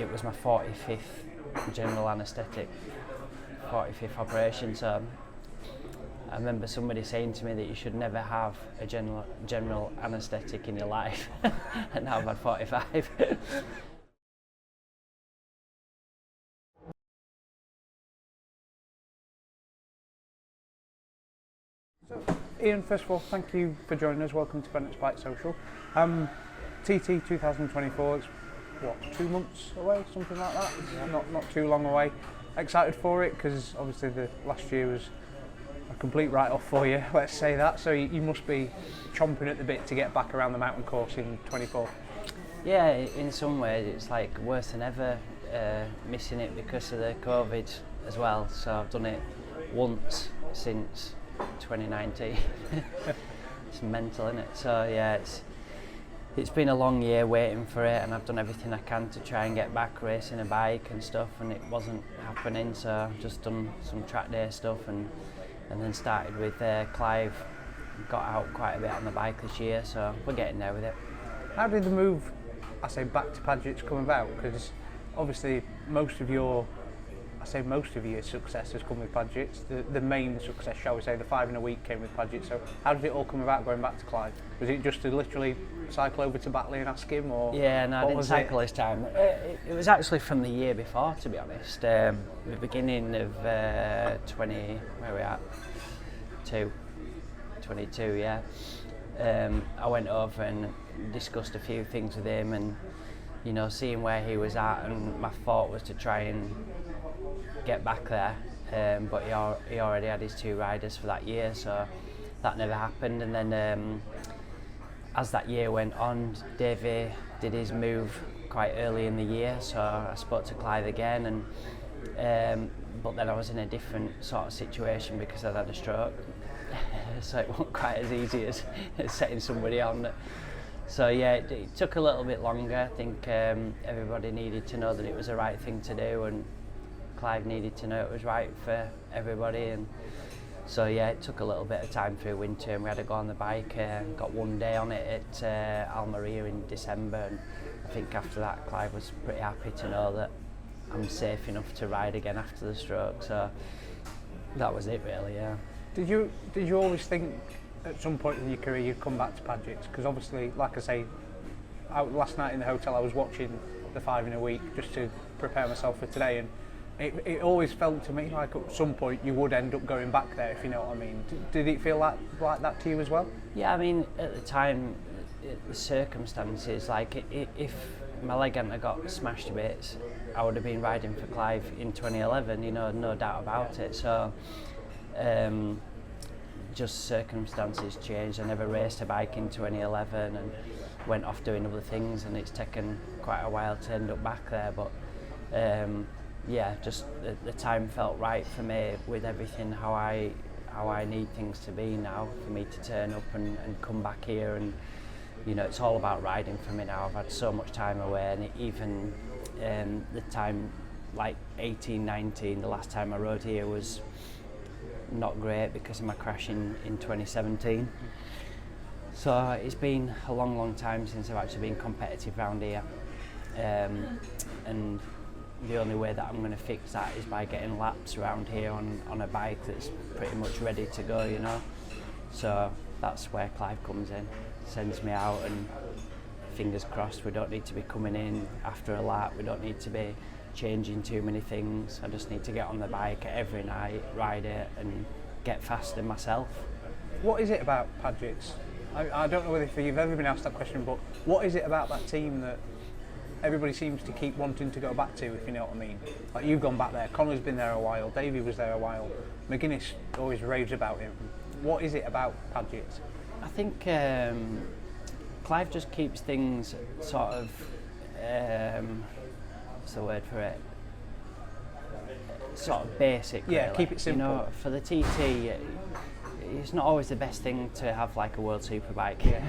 it was my 45th general anaesthetic, 45th operation. So I remember somebody saying to me that you should never have a general anaesthetic in your life, and now I've had 45. So, Ian, first of all, thank you for joining us. Welcome to Bennett's Bike Social. TT 2024, it's what, 2 months away, something like that? Yeah. Not too long away. Excited for it, because obviously the last year was a complete write-off for you, let's say that. So you must be chomping at the bit to get back around the mountain course in 24. Yeah, in some ways it's like worse than ever, missing it because of the COVID as well. So I've done it once since 2019. It's mental, isn't it? So yeah, it's been a long year waiting for it, and I've done everything I can to try and get back racing a bike and stuff, and it wasn't happening. So I've just done some track day stuff, and then started with Clive. Got out quite a bit on the bike this year, so we're getting there with it. How did the move, I say, back to Paget's come about? Because obviously most of your success has come with Paget's. The main success, shall we say, the 5 in a week came with Paget. So how did it all come about going back to Clive? Was it just to literally cycle over to Batley and ask him, or? Yeah, no, I didn't cycle this time. It was actually from the year before, to be honest. The beginning of 22, yeah. I went over and discussed a few things with him, and seeing where he was at, and my thought was to try and get back there, but he already had his 2 riders for that year, so that never happened. And then as that year went on, Davey did his move quite early in the year, so I spoke to Clive again, and but then I was in a different sort of situation because I'd had a stroke, so it wasn't quite as easy as setting somebody on. So yeah, it took a little bit longer. I think everybody needed to know that it was the right thing to do, and Clive needed to know it was right for everybody. And so yeah, it took a little bit of time through winter, and we had to go on the bike. Got 1 day on it at Almeria in December, and I think after that Clive was pretty happy to know that I'm safe enough to ride again after the stroke. So that was it really, yeah. Did you always think at some point in your career you'd come back to Paget's? Because obviously, like I say, last night in the hotel I was watching the 5 in a week just to prepare myself for today, and it always felt to me like at some point you would end up going back there, if you know what I mean. Did it feel like that to you as well? Yeah, I mean, at the time, the circumstances, like if my leg hadn't got smashed to bits, I would have been riding for Clive in 2011, no doubt about it. So just circumstances changed. I never raced a bike in 2011 and went off doing other things, and it's taken quite a while to end up back there, but yeah, just the time felt right for me with everything, how I need things to be now for me to turn up and come back here. And it's all about riding for me now. I've had so much time away, and even the time like 18, 19, the last time I rode here was not great because of my crash in 2017. So it's been a long time since I've actually been competitive around here, and the only way that I'm going to fix that is by getting laps around here on a bike that's pretty much ready to go, So that's where Clive comes in, sends me out, and fingers crossed we don't need to be coming in after a lap, we don't need to be changing too many things. I just need to get on the bike every night, ride it, and get faster myself. What is it about Paget's? I don't know if you've ever been asked that question, but what is it about that team that everybody seems to keep wanting to go back to, if you know what I mean? Like, you've gone back there, Connor's been there a while, Davey was there a while, McGuinness always raves about him. What is it about Paget's? I think Clive just keeps things sort of, what's the word for it? Sort of basic, yeah, really. Keep it simple. For the TT, it's not always the best thing to have like a world superbike. Yeah.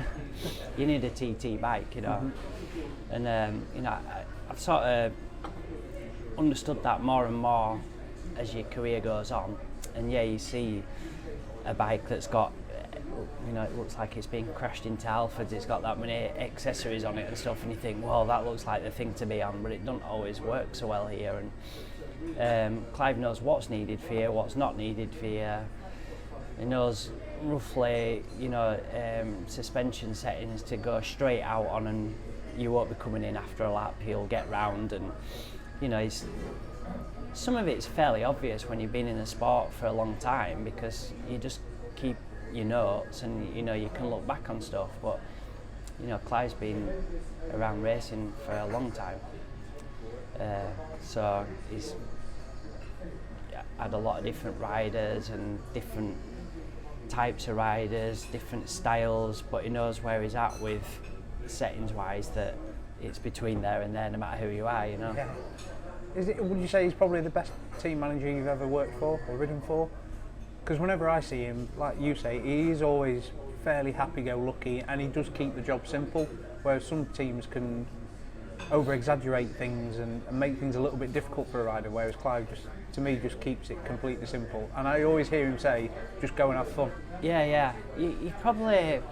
You need a TT bike, Mm-hmm. And I've sort of understood that more and more as your career goes on. And yeah, you see a bike that's got you know, it looks like it's been crashed into Halfords, it's got that many accessories on it and stuff, and you think, well, that looks like the thing to be on, but it doesn't always work so well here. And Clive knows what's needed for you, what's not needed for you. He knows roughly, you know, suspension settings to go straight out on, and you won't be coming in after a lap, he'll get round. And you know, some of it's fairly obvious when you've been in the sport for a long time, because you just keep your notes and you know, you can look back on stuff. But you know, Clive's been around racing for a long time, so he's had a lot of different riders and different types of riders, different styles, but he knows where he's at with settings wise, that it's between there and there no matter who you are, you know. Yeah. Would you say he's probably the best team manager you've ever worked for or ridden for? Because whenever I see him, like you say, he's always fairly happy-go-lucky, and he does keep the job simple, whereas some teams can over-exaggerate things and make things a little bit difficult for a rider, whereas Clive to me just keeps it completely simple. And I always hear him say, just go and have fun. Yeah. You probably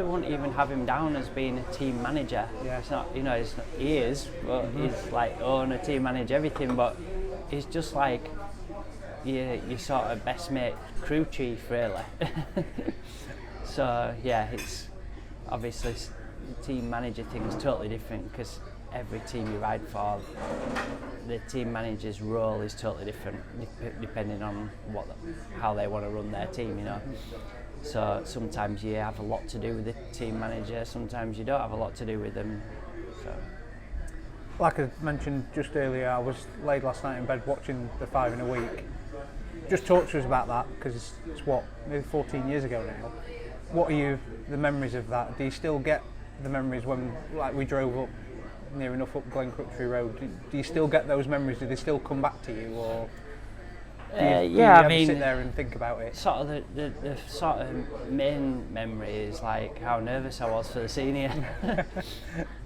wouldn't even have him down as being a team manager. Yeah. It's not, you know, he is, but he's like owner, team manager, everything. But he's just like your sort of best mate, crew chief, really. So yeah, it's obviously the team manager thing is totally different, because every team you ride for, the team manager's role is totally different depending on how they want to run their team, you know. So sometimes you have a lot to do with the team manager, sometimes you don't have a lot to do with them. So. Like I mentioned just earlier, I was laid last night in bed watching the 5 in a week. Just talk to us about that, because it's what, maybe 14 years ago now. What are the memories of that? Do you still get the memories when, like, we drove up near enough up Glen Crutchley Road? Do you still get those memories? Do they still come back to you, or do you I ever mean, sit there and think about it? Sort of the sort of main memory is like how nervous I was for the senior.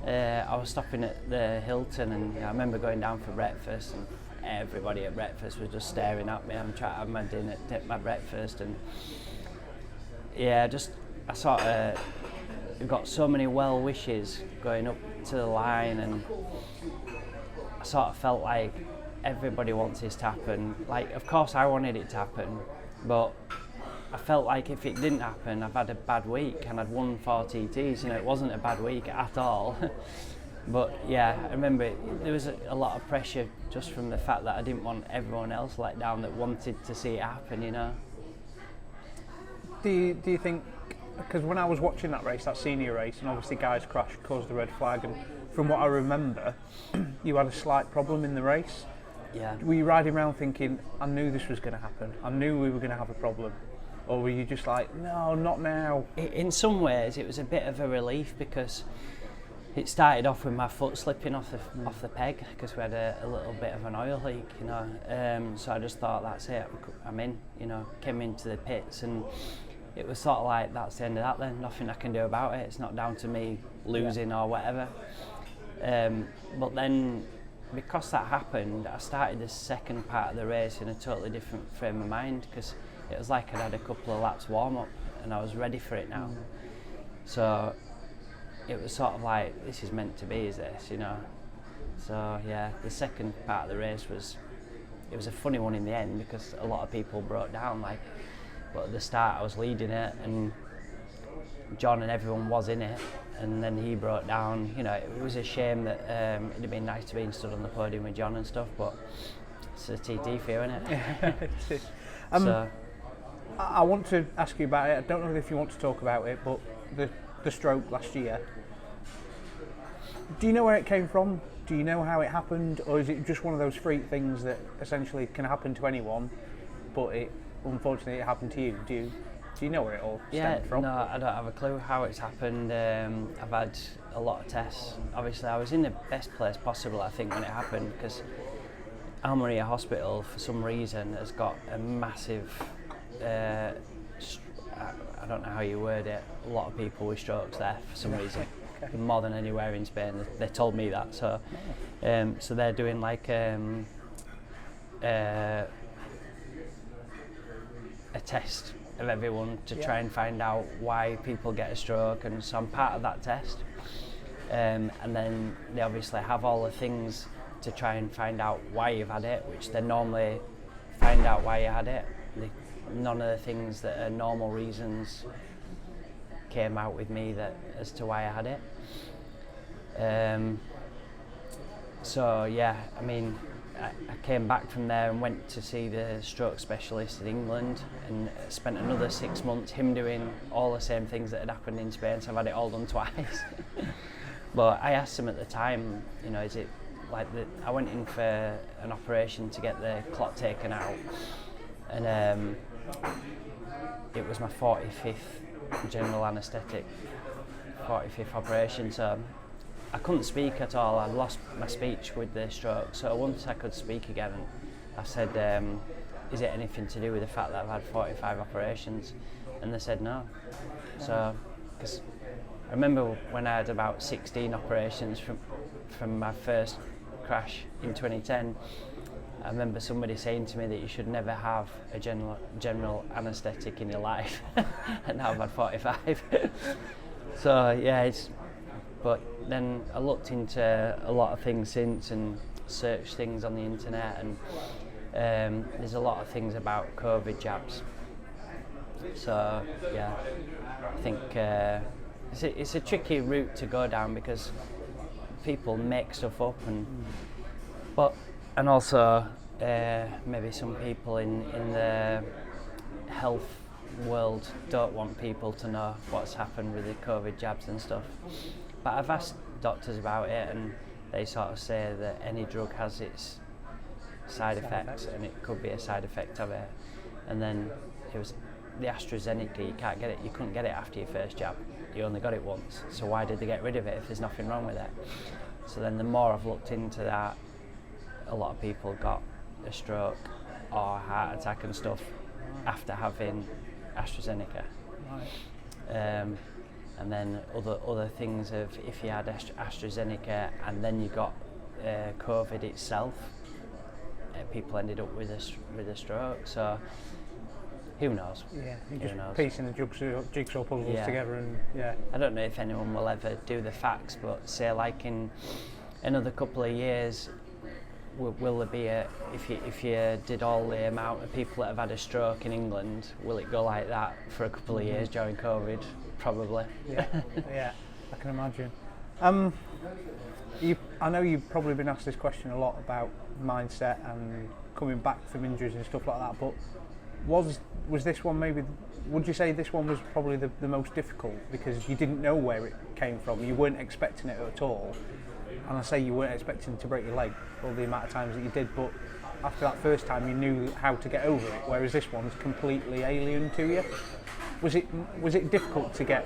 I was stopping at the Hilton, and I remember going down for breakfast, and everybody at breakfast was just staring at me. I'm trying to have my dinner, take my breakfast, and yeah, I sort of got so many well wishes going up to the line, and I sort of felt like everybody wants this to happen. Like, of course I wanted it to happen, but I felt like if it didn't happen, I've had a bad week, and I'd won 4 TTs, you know, it wasn't a bad week at all. But yeah, I remember there was a lot of pressure just from the fact that I didn't want everyone else let down that wanted to see it happen, you know. Do you think, because when I was watching that race, that senior race, and obviously guys crashed, caused the red flag, and from what I remember, you had a slight problem in the race. Yeah. Were you riding around thinking, I knew this was going to happen, I knew we were going to have a problem? Or were you just like, no, not now? In some ways, it was a bit of a relief, because it started off with my foot slipping off the peg, because we had a little bit of an oil leak, you know. So I just thought, that's it, I'm in, you know. Came into the pits, and it was sort of like, that's the end of that then, nothing I can do about it, it's not down to me losing or whatever. But then, because that happened, I started the second part of the race in a totally different frame of mind, because it was like I'd had a couple of laps warm up and I was ready for it now. So it was sort of like, this is meant to be, is this, you know. So yeah, the second part of the race was a funny one in the end, because a lot of people broke down, like, but at the start I was leading it, and John and everyone was in it, and then he broke down. You know, it was a shame that it'd have been nice to be stood on the podium with John and stuff, but it's a TT fear, isn't it? So I want to ask you about it. I don't know if you want to talk about it, but the stroke last year. Do you know where it came from? Do you know how it happened, or is it just one of those freak things that essentially can happen to anyone, but unfortunately it happened to you? Do you know where it all stemmed from? No, I don't have a clue how it's happened. I've had a lot of tests. Obviously, I was in the best place possible, I think, when it happened, because Almeria Hospital, for some reason, has got a massive, I don't know how you word it, a lot of people with strokes there for some reason. Okay. More than anywhere in Spain. They told me that. So, so they're doing like a test of everyone to try and find out why people get a stroke, and so I'm part of that test. And then they obviously have all the things to try and find out why you've had it, which they normally find out why you had it. None of the things that are normal reasons came out with me as to why I had it. So yeah, I mean, I came back from there and went to see the stroke specialist in England and spent another 6 months, him doing all the same things that had happened in Spain, so I've had it all done twice. But I asked him at the time, you know, is it like I went in for an operation to get the clot taken out, and it was my 45th general anaesthetic, 45th operation, so I couldn't speak at all. I'd lost my speech with the stroke, so once I could speak again, I said, is it anything to do with the fact that I've had 45 operations? And they said no. So, because I remember when I had about 16 operations from my first crash in 2010, I remember somebody saying to me that you should never have a general anaesthetic in your life, and now I've had 45. So yeah, but then I looked into a lot of things since and searched things on the internet, and there's a lot of things about COVID jabs. So yeah, I think it's a tricky route to go down because people make stuff up, and also maybe some people in the health world don't want people to know what's happened with the COVID jabs and stuff. But I've asked doctors about it, and they sort of say that any drug has its side effects, and it could be a side effect of it. And then it was the AstraZeneca, you couldn't get it after your first jab. You only got it once, so why did they get rid of it if there's nothing wrong with it? So then the more I've looked into that, a lot of people got a stroke or a heart attack and stuff after having AstraZeneca. Right. And then other things of if you had AstraZeneca and then you got COVID itself, people ended up with a stroke. So who knows? Yeah, you're just piecing the jigsaw puzzles together, and I don't know if anyone will ever do the facts, but say like in another couple of years, will there be if you did all the amount of people that have had a stroke in England, will it go like that for a couple of years during COVID? Probably. Yeah, I can imagine. I know you've probably been asked this question a lot about mindset and coming back from injuries and stuff like that, but was this one maybe, would you say this one was probably the most difficult because you didn't know where it came from, you weren't expecting it at all, and I say you weren't expecting to break your leg all the amount of times that you did, but after that first time you knew how to get over it, whereas this one's completely alien to you? Was it difficult to get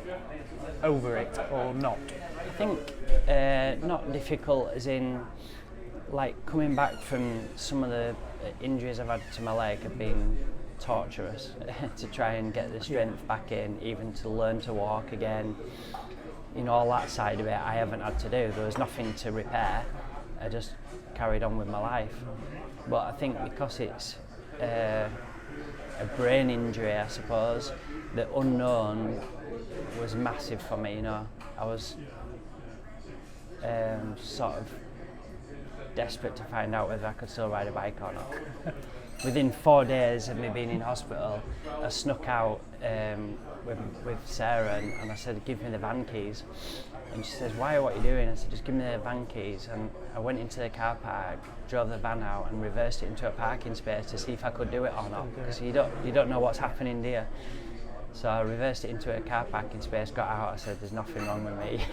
over it or not? I think not difficult as in like coming back from some of the injuries I've had to my leg have been torturous to try and get the strength back in, even to learn to walk again. You know, all that side of it I haven't had to do. There was nothing to repair. I just carried on with my life. But I think because it's a brain injury, I suppose, the unknown was massive for me. You know, I was sort of desperate to find out whether I could still ride a bike or not. Within 4 days of me being in hospital, I snuck out with Sarah and I said, give me the van keys. And she says, why, what are you doing? I said, just give me the van keys. And I went into the car park, drove the van out and reversed it into a parking space to see if I could do it or not. Because you don't know what's happening, do you? So I reversed it into a car parking space, got out, I said, there's nothing wrong with me.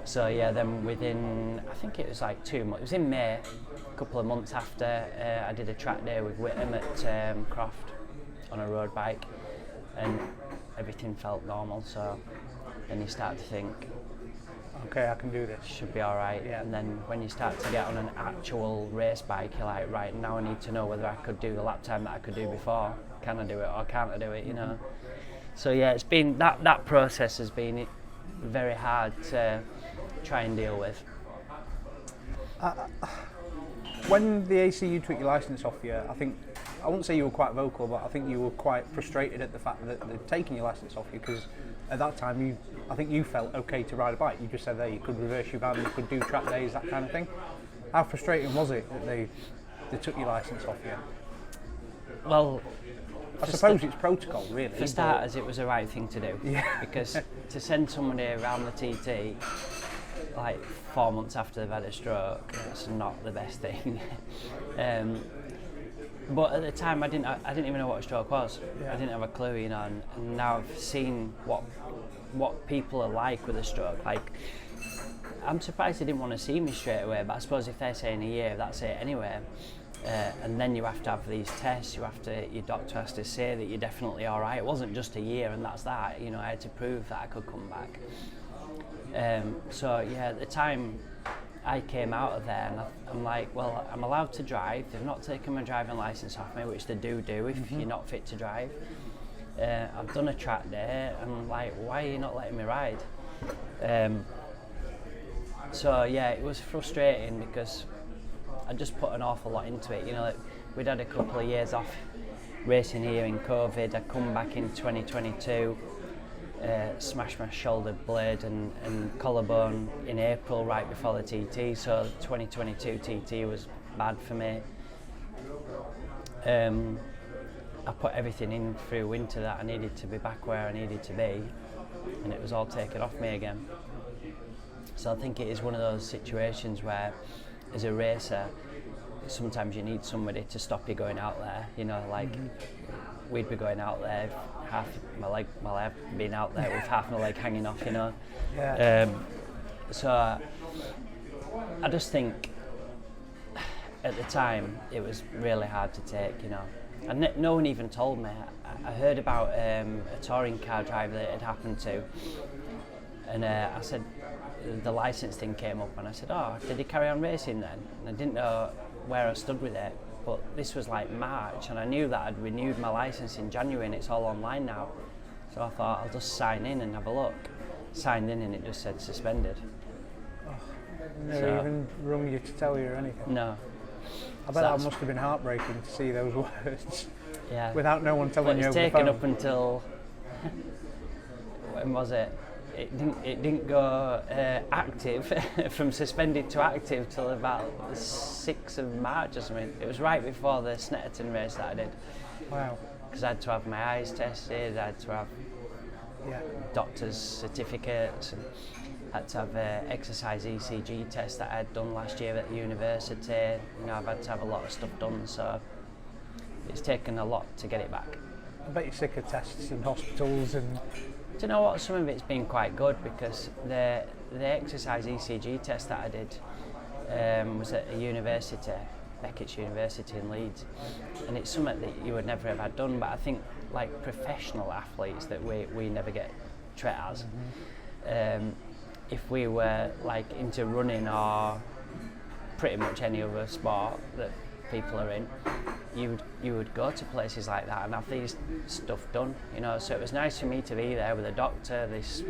So yeah, then within, I think it was like 2 months, it was in May, a couple of months after, I did a track day with Whittam at Croft on a road bike, and everything felt normal. So then you start to think, okay, I can do this. Should be all right. Yeah. And then when you start to get on an actual race bike, you're like, right, now I need to know whether I could do the lap time that I could do before. Can I do it or can't I do it? You know. So yeah, it's been that process has been very hard to try and deal with. When the ACU took your licence off you, I think I wouldn't say you were quite vocal, but I think you were quite frustrated at the fact that they'd taken your licence off you, because at that time I think you felt okay to ride a bike. You just said that you could reverse your van, you could do track days, that kind of thing. How frustrating was it that they took your licence off you? Well, I suppose it's protocol, really. For starters, it was the right thing to do. Yeah. Because to send somebody around the TT like 4 months after they've had a stroke, it's not the best thing. But at the time, I didn't even know what a stroke was. Yeah. I didn't have a clue, you know. And now I've seen what people are like with a stroke. Like, I'm surprised they didn't want to see me straight away. But I suppose if they're saying a year, that's it anyway. And then you have to have these tests. Your doctor has to say that you're definitely all right. It wasn't just a year, and that's that. You know, I had to prove that I could come back. So yeah, at the time I came out of there, and I'm like, well, I'm allowed to drive. They've not taken my driving licence off me, which they do if you're not fit to drive. I've done a track day, and I'm like, why are you not letting me ride? So yeah, it was frustrating because I just put an awful lot into it. You know, like, we'd had a couple of years off racing here in COVID. I come back in 2022. Smashed my shoulder blade and collarbone in April, right before the TT, so 2022 TT was bad for me. I put everything in through winter that I needed to be back where I needed to be, and it was all taken off me again. So I think it is one of those situations where, as a racer, sometimes you need somebody to stop you going out there, you know, like we'd be going out there, half my leg, well, I've been out there with half my leg hanging off, you know. Yeah. So I just think at the time it was really hard to take, you know. And no one even told me. I heard about a touring car driver that it had happened to, and I said, the licence thing came up, and I said, oh, did he carry on racing then? And I didn't know where I stood with it, but this was like March, and I knew that I'd renewed my licence in January, and it's all online now. So I thought, I'll just sign in and have a look. Signed in, and it just said suspended. Oh, never even rung you to tell you or anything? No. I bet that must have been heartbreaking to see those words. Yeah. Without no one telling you over the phone. It's taken up until, when was it? It didn't go active, from suspended to active till about the 6th of March or something. It was right before the Snetterton race that I did. Wow. Because I had to have my eyes tested, I had to have doctor's certificates, and had to have an exercise ECG test that I had done last year at the university. You know, I've had to have a lot of stuff done, so it's taken a lot to get it back. I bet you're sick of tests in hospitals and... Do you know what? Some of it's been quite good, because the exercise ECG test that I did was at a university, Beckett's University in Leeds, and it's something that you would never have had done. But I think, like professional athletes that we never get treated as, if we were like into running or pretty much any other sport that people are in, you would go to places like that and have these stuff done, you know. So it was nice for me to be there with a doctor, this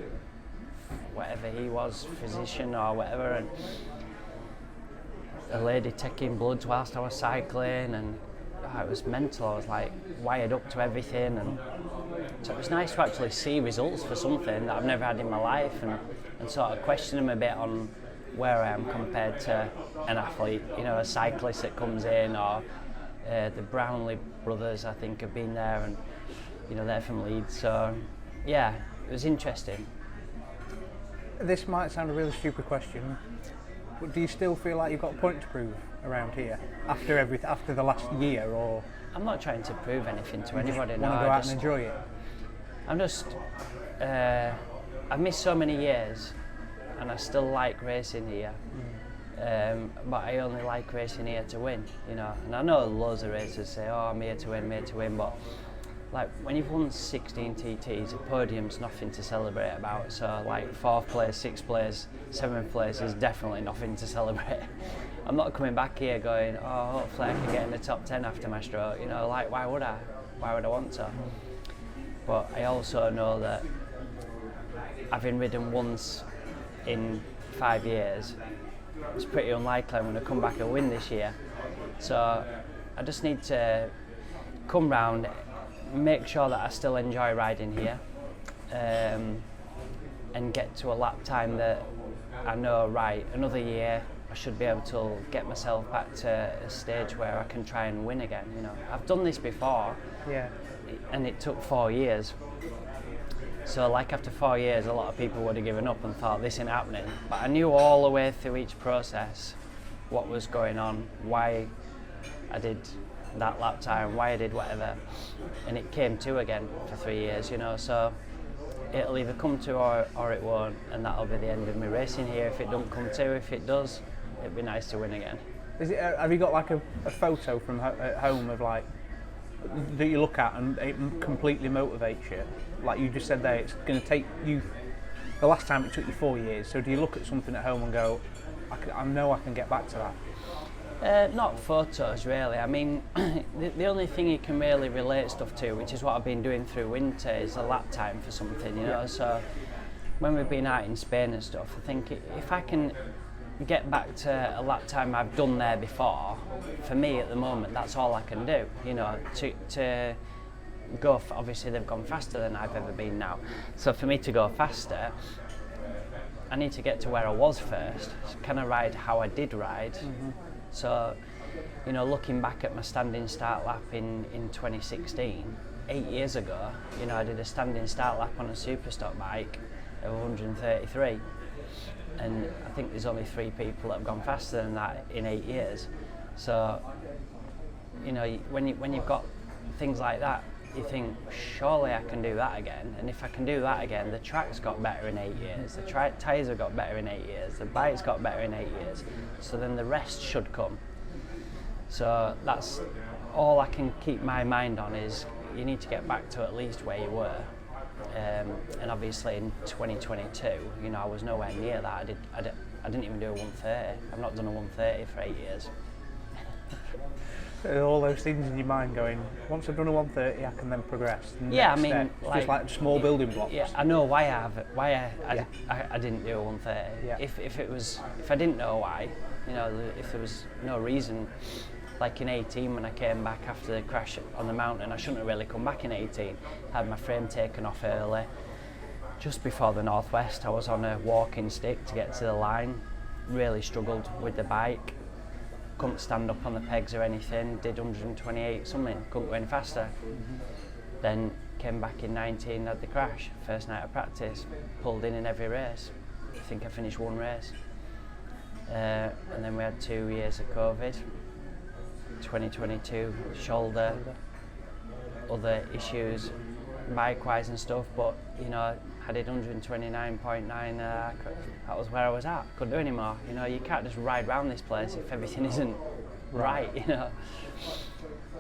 whatever he was, physician or whatever, and a lady taking bloods whilst I was cycling, and it was mental. I was like wired up to everything, and so it was nice to actually see results for something that I've never had in my life, and sort of question them a bit on where I am compared to an athlete, you know, a cyclist that comes in, or the Brownlee brothers, I think, have been there, and you know, they're from Leeds. So yeah, it was interesting. This might sound a really stupid question, but do you still feel like you've got a point to prove around here after the last year, or? I'm not trying to prove anything to anybody. Want to go out and enjoy it? I'm just I've missed so many years, and I still like racing here. But I only like racing here to win, you know. And I know loads of racers say, oh, I'm here to win, but like when you've won 16 TTs, a podium's nothing to celebrate about. So like 4th place, 6th place, 7th place is definitely nothing to celebrate. I'm not coming back here going, oh, hopefully I can get in the top 10 after my stroke, you know, like why would I want to? But I also know that having ridden once in 5 years, it's pretty unlikely I'm going to come back and win this year. So I just need to come round, make sure that I still enjoy riding here, and get to a lap time that I know, right, another year I should be able to get myself back to a stage where I can try and win again. You know, I've done this before, and it took 4 years. So like after 4 years, a lot of people would have given up and thought this ain't happening. But I knew all the way through each process what was going on, why I did that lap time, why I did whatever, and it came to again for 3 years, you know. So it'll either come to or it won't, and that'll be the end of me racing here. If it don't come to, if it does, it'd be nice to win again. Is it? Have you got like a photo from at home of like that you look at and it completely motivates you? Like you just said there, it's going to take you. The last time it took you 4 years. So do you look at something at home and go, I know I can get back to that? Not photos really. I mean, the only thing you can really relate stuff to, which is what I've been doing through winter, is a lap time for something, you know. So when we've been out in Spain and stuff, I think if I can get back to a lap time I've done there before, for me at the moment, that's all I can do, you know. To go, obviously they've gone faster than I've ever been now. So for me to go faster, I need to get to where I was first. So can I ride how I did ride? Mm-hmm. So, you know, looking back at my standing start lap in 2016, 8 years ago, you know, I did a standing start lap on a superstock bike of 133, and I think there's only 3 people that have gone faster than that in 8 years. So, you know, when you've got things like that, you think, surely I can do that again. And if I can do that again, the track's got better in 8 years, the tyres have got better in 8 years, the bike's got better in 8 years, so then the rest should come. So that's all I can keep my mind on, is you need to get back to at least where you were. And obviously in 2022, you know, I was nowhere near that. I didn't even do a 130. I've not done a 130 for 8 years. All those things in your mind going, once I've done a 130, I can then progress. Yeah, I mean, it's just like small building blocks. Yeah, I know why I didn't do a 130. Yeah. If I didn't know why, you know, if there was no reason, like in 18 when I came back after the crash on the mountain, I shouldn't have really come back in 18. I had my frame taken off early. Just before the Northwest, I was on a walking stick to get to the line. Really struggled with the bike. Couldn't stand up on the pegs or anything, did 128 something, couldn't go any faster. Mm-hmm. Then came back in 19, had the crash, first night of practice, pulled in every race. I think I finished 1 race. And then we had 2 years of COVID, 2022, shoulder, other issues, bike-wise and stuff, but you know, I did 129.9, that was where I was at, couldn't do any more. You know, you can't just ride around this place if everything isn't right, you know.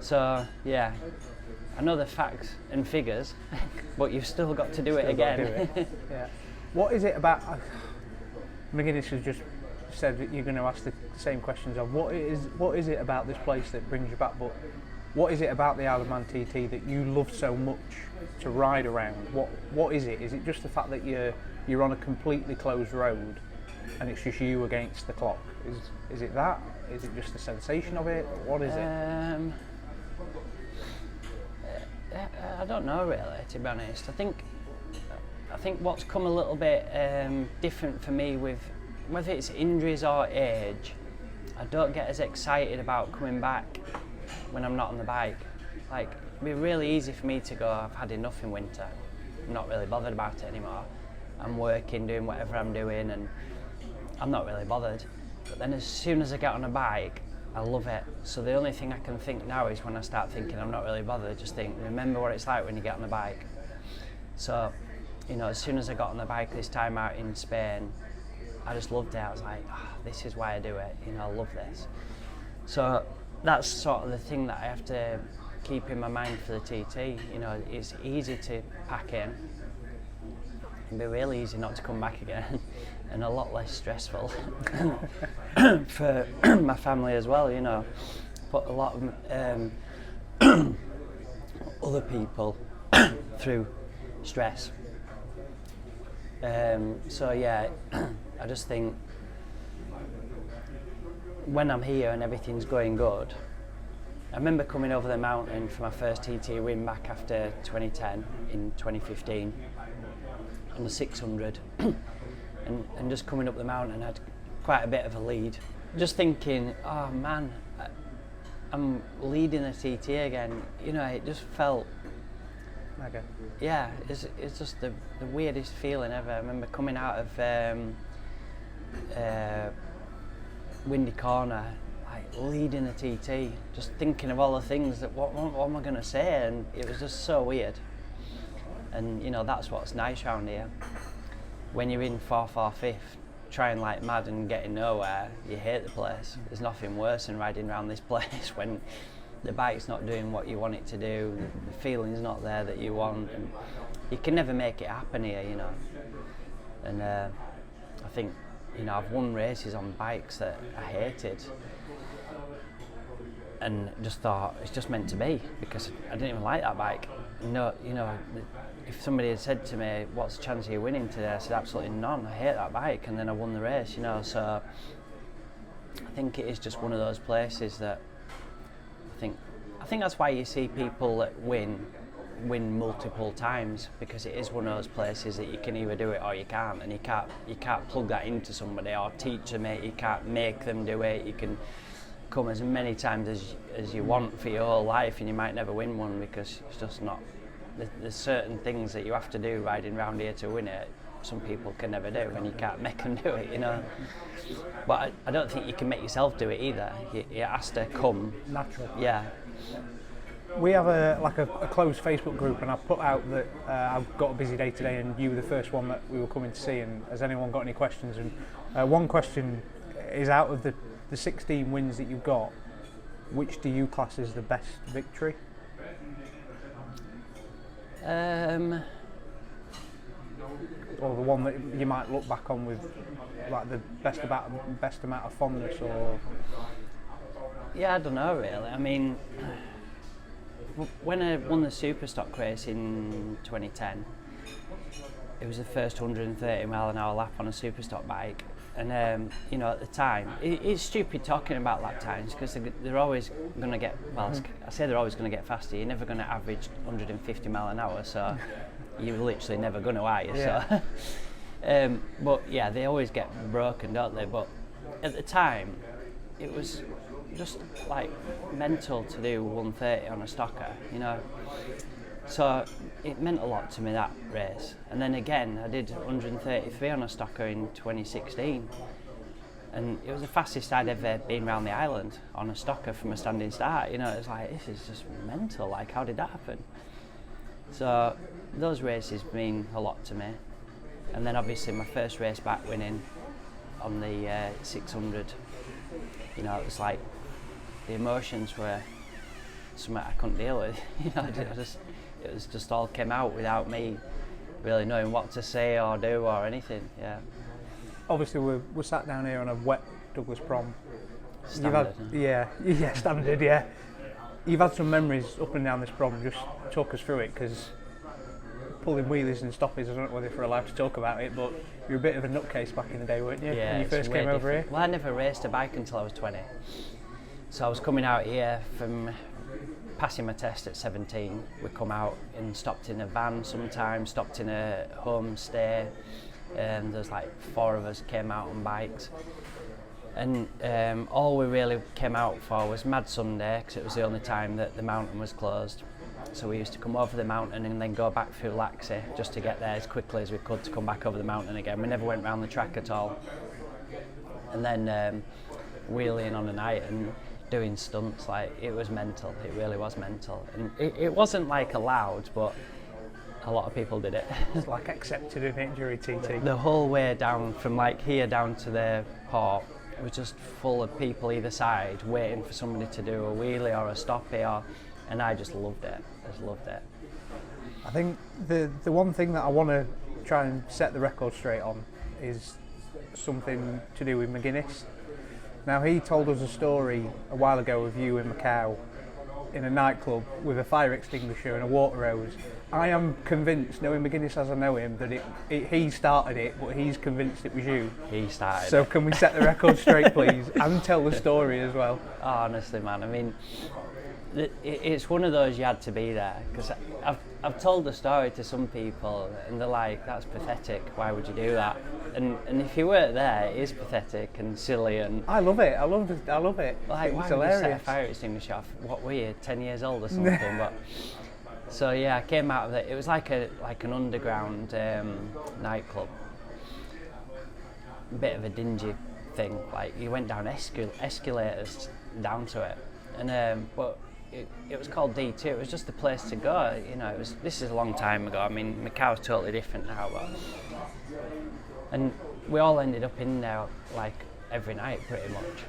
So, yeah, I know the facts and figures, but you've still got to do it again. Yeah. What is it about, McGuinness has just said that you're going to ask the same questions of what is it about this place that brings you back, but what is it about the Isle of Man TT that you love so much to ride around? What is it? Is it just the fact that you're on a completely closed road and it's just you against the clock? Is it that? Is it just the sensation of it? What is it? I don't know really, to be honest. I think what's come a little bit different for me, with whether it's injuries or age, I don't get as excited about coming back when I'm not on the bike. Like, it'd be really easy for me to go, I've had enough in winter, I'm not really bothered about it anymore. I'm working, doing whatever I'm doing, and I'm not really bothered. But then as soon as I get on a bike, I love it. So the only thing I can think now is when I start thinking I'm not really bothered, just think, remember what it's like when you get on the bike. So, you know, as soon as I got on the bike this time out in Spain, I just loved it. I was like, this is why I do it, you know, I love this. So that's sort of the thing that I have to keep in my mind for the TT. You know, it's easy to pack in. It can be really easy not to come back again, and a lot less stressful for my family as well, you know. Put a lot of other people through stress. So yeah, I just think when I'm here and everything's going good, I remember coming over the mountain for my first TT win back after 2010 in 2015 on the 600 and just coming up the mountain, I had quite a bit of a lead. Just thinking, oh man, I'm leading the TT again. You know, it just felt, Okay. yeah, it's just the weirdest feeling ever. I remember coming out of Windy Corner, like leading the TT, just thinking of all the things that what am I going to say, and it was just so weird. And you know, that's what's nice around here. When you're in 4th or 5th, trying like mad and getting nowhere, you hate the place. There's nothing worse than riding around this place when the bike's not doing what you want it to do, the feeling's not there that you want, and you can never make it happen here, you know. And I think, you know, I've won races on bikes that I hated and just thought it's just meant to be, because I didn't even like that bike. No, you know, if somebody had said to me, what's the chance of you winning today? I said, absolutely none, I hate that bike, and then I won the race, you know. So I think it is just one of those places that I think that's why you see people that win multiple times, because it is one of those places that you can either do it or you can't, and you can't plug that into somebody or teach them it. You can't make them do it. You can come as many times as you want for your whole life, and you might never win one, because it's just not. There's certain things that you have to do riding around here to win it. Some people can never do, and you can't make them do it, you know. But I don't think you can make yourself do it either. It has to come natural. Yeah. We have a closed Facebook group, and I put out that I've got a busy day today, and you were the first one that we were coming to see. And has anyone got any questions? And one question is, out of the 16 wins that you've got, which do you class as the best victory? Or the one that you might look back on with like the best amount of fondness, or? Yeah, I don't know really. I mean, when I won the Superstock race in 2010, it was the first 130 mile an hour lap on a Superstock bike, and you know, at the time, it's stupid talking about lap times, because they're always going to get, well, I say they're always going to get faster. You're never going to average 150 mile an hour, so you're literally never going to, are you? Yeah. So, but yeah, they always get broken, don't they? But at the time, it was just like mental to do 130 on a stocker, you know. So it meant a lot to me, that race. And then again, I did 133 on a stocker in 2016, and it was the fastest I'd ever been around the island on a stocker from a standing start. You know, it's like, this is just mental. Like, how did that happen? So those races mean a lot to me. And then obviously my first race back winning on the 600, you know, it was like the emotions were something I couldn't deal with. You know, it was just all came out without me really knowing what to say or do or anything. Yeah. Obviously, we're sat down here on a wet Douglas prom. Standard. Yeah, standard. Yeah. You've had some memories up and down this prom. Just talk us through it, because pulling wheelies and stoppies, I don't know whether we're allowed to talk about it, but you're a bit of a nutcase back in the day, weren't you? Yeah, when you first came over here? Well, I never raced a bike until I was 20. So I was coming out here from passing my test at 17. We come out and stopped in a van sometimes, stopped in a homestay, and there's like 4 of us came out on bikes. And all we really came out for was Mad Sunday, because it was the only time that the mountain was closed. So we used to come over the mountain and then go back through Laxey just to get there as quickly as we could to come back over the mountain again. We never went round the track at all. And then wheeling on a night and doing stunts, like, it was mental. It really was mental. And it wasn't like allowed, but a lot of people did it. It's like accepted in it during TT. The whole way down from like here down to the port was just full of people either side waiting for somebody to do a wheelie or a stoppie, and I just loved it. I think the one thing that I want to try and set the record straight on is something to do with McGuinness. Now, he told us a story a while ago of you in Macau in a nightclub with a fire extinguisher and a water hose. I am convinced, knowing McGuinness as I know him, that he started it, but he's convinced it was you. He started So it. Can we set the record straight, please, and tell the story as well? Oh, honestly, man, I mean, It's one of those you had to be there, because I've told the story to some people and they're like, that's pathetic, why would you do that? And if you weren't there, it is pathetic and silly, and I love it. I love it. like, It's why would hilarious. you set a fire extinguisher off? What were you, 10 years old or something? But so yeah, I came out of it. It was like an underground nightclub, bit of a dingy thing. Like, you went down escalators down to it, and but it was called D2. It was just the place to go. You know, this is a long time ago. I mean, Macau's totally different now, and we all ended up in there like every night pretty much.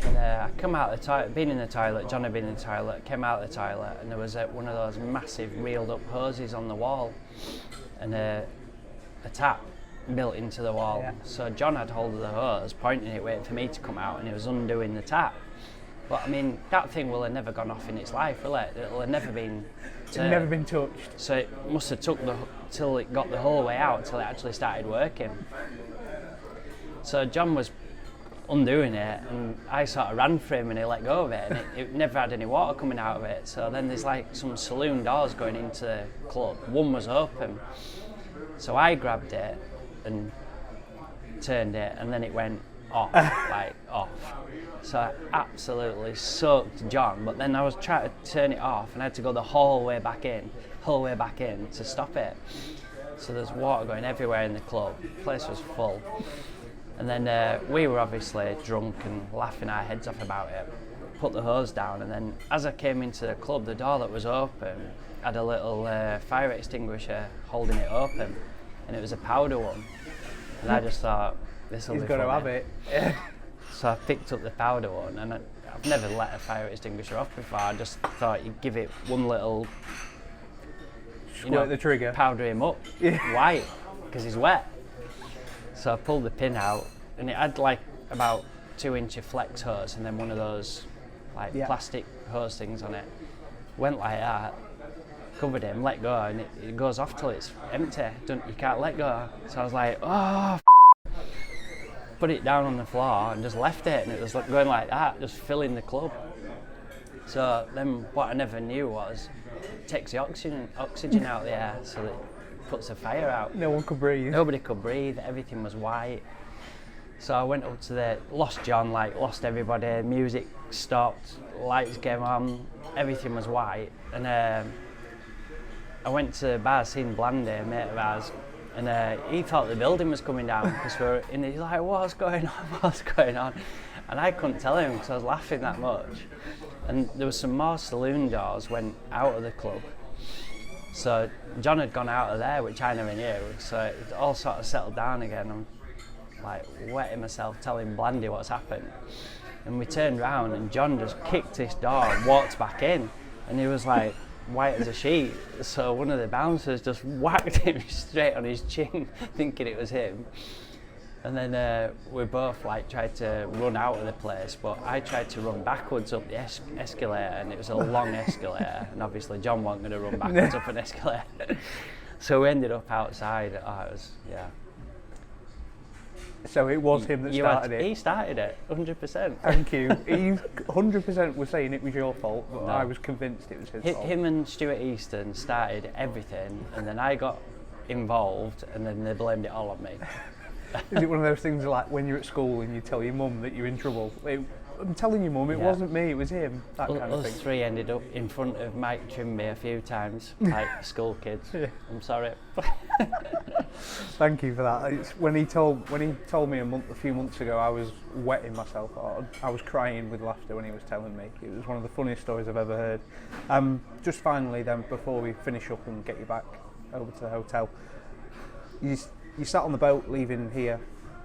And I come out of the toilet, been in the toilet, John had been in the toilet, came out of the toilet, and there was one of those massive reeled up hoses on the wall, and a tap built into the wall. Yeah. So John had hold of the hose, pointing it, waiting for me to come out, and he was undoing the tap. But I mean, that thing will have never gone off in its life, will it? It'll have never been turned. Never been touched. So it must have took till it got the whole way out, till it actually started working. So John was undoing it, and I sort of ran for him, and he let go of it, and it never had any water coming out of it. So then there's like some saloon doors going into the club. One was open, so I grabbed it and turned it, and then it went off, like off. So I absolutely soaked John, but then I was trying to turn it off, and I had to go the whole way back in to stop it. So there's water going everywhere in the club. The place was full. And then we were obviously drunk and laughing our heads off about it. Put the hose down, and then as I came into the club, the door that was open had a little fire extinguisher holding it open, and it was a powder one. And I just thought, this will be funny. He's got to have it. Yeah. So I picked up the powder one, and I've never let a fire extinguisher off before. I just thought you'd give it one little, Squirt the trigger. Powder him up, white, because he's wet. So I pulled the pin out, and it had like about 2-inch flex hose, and then one of those like plastic hose things on it. Went like that, covered him, let go, and it goes off till it's empty. You can't let go. So I was like, oh, put it down on the floor and just left it, and it was going like that, just filling the club. So then what I never knew was it takes the oxygen out of the air, so that it puts the fire out. No one could breathe. Nobody could breathe, everything was white. So I went up to lost John, lost everybody, music stopped, lights came on, everything was white. And I went to the bar, seen Blandy, a mate of ours, and he thought the building was coming down, because we were in. He's like, what's going on? And I couldn't tell him because I was laughing that much. And there was some more saloon doors went out of the club. So John had gone out of there, which I never knew. So it all sort of settled down again. I'm like wetting myself, telling Blandy what's happened. And we turned round, and John just kicked this door and walked back in. And he was like white as a sheet. So one of the bouncers just whacked him straight on his chin, thinking it was him. And then we both tried to run out of the place, but I tried to run backwards up the escalator, and it was a long escalator, and obviously John wasn't going to run backwards up an escalator. So we ended up outside. Oh, it was, yeah. So it was him that started it? He started it, 100%. Thank you. He 100% was saying it was your fault, but no. I was convinced it was his fault. Him and Stuart Easton started everything, and then I got involved, and then they blamed it all on me. Is it one of those things like when you're at school and you tell your mum that you're in trouble? I'm telling you, Mum, it wasn't me, it was him. That kind of thing. Us three ended up in front of Mike Trimby a few times, like school kids. Yeah. I'm sorry. Thank you for that. It's when he told me a few months ago, I was wetting myself. I was crying with laughter when he was telling me. It was one of the funniest stories I've ever heard. Just finally, then, before we finish up and get you back over to the hotel, you sat on the boat leaving here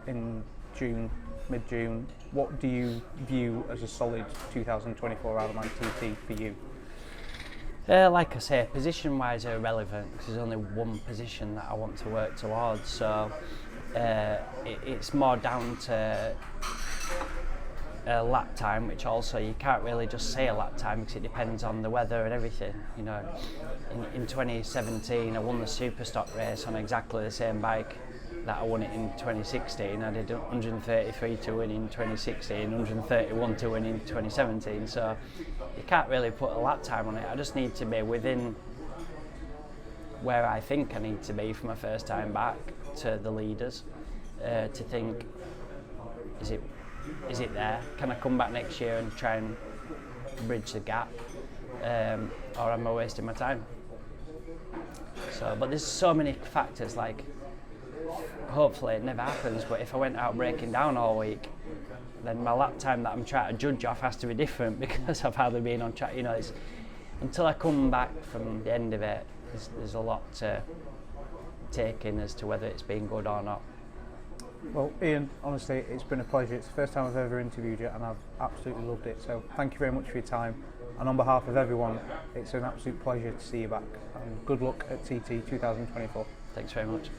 in June, mid-June. What do you view as a solid 2024 Isle-of-Man TT for you? Like I say, position-wise are irrelevant, because there's only one position that I want to work towards. So it's more down to lap time, which also you can't really just say a lap time because it depends on the weather and everything. You know, in 2017 I won the Superstock race on exactly the same bike that I won it in 2016. I did 133 to win in 2016, 131 to win in 2017. So you can't really put a lap time on it. I just need to be within where I think I need to be for my first time back to the leaders, to think, is it there? Can I come back next year and try and bridge the gap, or am I wasting my time? So, but there's so many factors, like, hopefully it never happens, but if I went out breaking down all week, then my lap time that I'm trying to judge off has to be different because I've hardly been on track. You know, until I come back from the end of it, there's a lot to take in as to whether it's been good or not. Well, Ian, honestly, it's been a pleasure. It's the first time I've ever interviewed you, and I've absolutely loved it. So thank you very much for your time. And on behalf of everyone, it's an absolute pleasure to see you back. And good luck at TT 2024. Thanks very much.